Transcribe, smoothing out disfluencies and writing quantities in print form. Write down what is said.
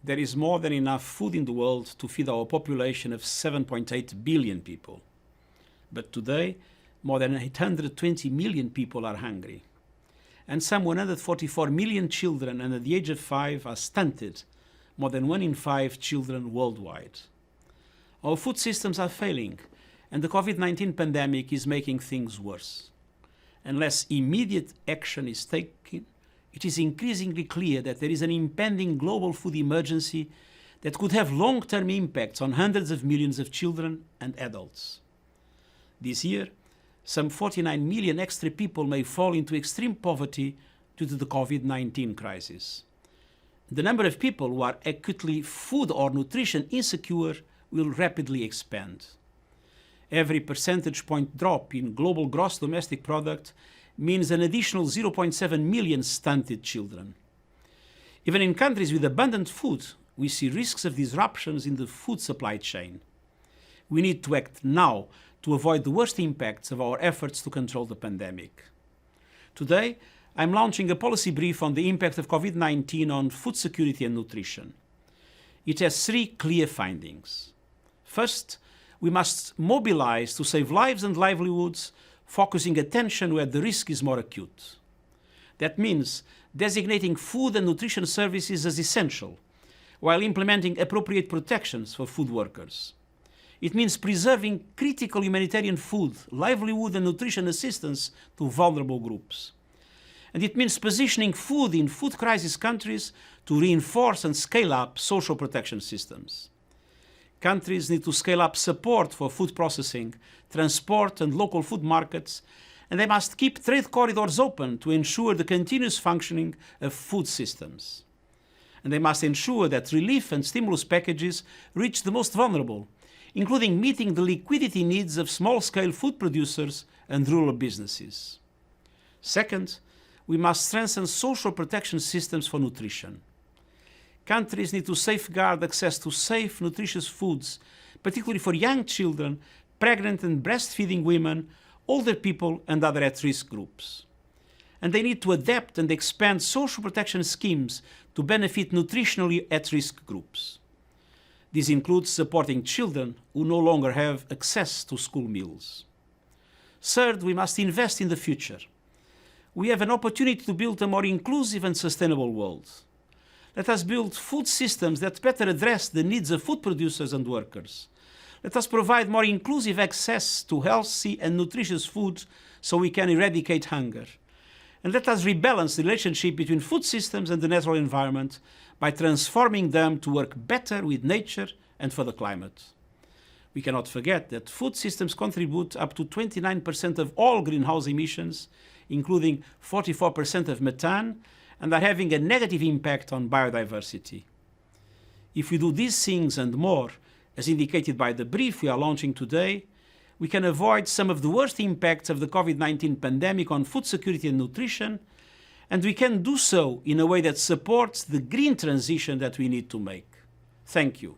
there is more than enough food in the world to feed our population of 7.8 billion people. But today, more than 820 million people are hungry. And some 144 million children under the age of 5 are stunted, more than 1 in 5 children worldwide. Our food systems are failing, and the COVID-19 pandemic is making things worse. Unless immediate action is taken, it is increasingly clear that there is an impending global food emergency that could have long-term impacts on hundreds of millions of children and adults. This year, some 49 million extra people may fall into extreme poverty due to the COVID-19 crisis. The number of people who are acutely food or nutrition insecure will rapidly expand. Every percentage point drop in global gross domestic product means an additional 0.7 million stunted children. Even in countries with abundant food, we see risks of disruptions in the food supply chain. We need to act now to avoid the worst impacts of our efforts to control the pandemic. Today, I'm launching a policy brief on the impact of COVID-19 on food security and nutrition. It has 3 clear findings. First, we must mobilize to save lives and livelihoods, focusing attention where the risk is more acute. That means designating food and nutrition services as essential, while implementing appropriate protections for food workers. It means preserving critical humanitarian food, livelihood and nutrition assistance to vulnerable groups. And it means positioning food in food crisis countries to reinforce and scale up social protection systems. Countries need to scale up support for food processing, transport and local food markets, and they must keep trade corridors open to ensure the continuous functioning of food systems. And they must ensure that relief and stimulus packages reach the most vulnerable, including meeting the liquidity needs of small-scale food producers and rural businesses. Second, we must strengthen social protection systems for nutrition. Countries need to safeguard access to safe, nutritious foods, particularly for young children, pregnant and breastfeeding women, older people and other at-risk groups. And they need to adapt and expand social protection schemes to benefit nutritionally at-risk groups. This includes supporting children who no longer have access to school meals. Third, we must invest in the future. We have an opportunity to build a more inclusive and sustainable world. Let us build food systems that better address the needs of food producers and workers. Let us provide more inclusive access to healthy and nutritious food so we can eradicate hunger. And let us rebalance the relationship between food systems and the natural environment by transforming them to work better with nature and for the climate. We cannot forget that food systems contribute up to 29% of all greenhouse emissions, including 44% of methane, and are having a negative impact on biodiversity. If we do these things and more, as indicated by the brief we are launching today, we can avoid some of the worst impacts of the COVID-19 pandemic on food security and nutrition, and we can do so in a way that supports the green transition that we need to make. Thank you.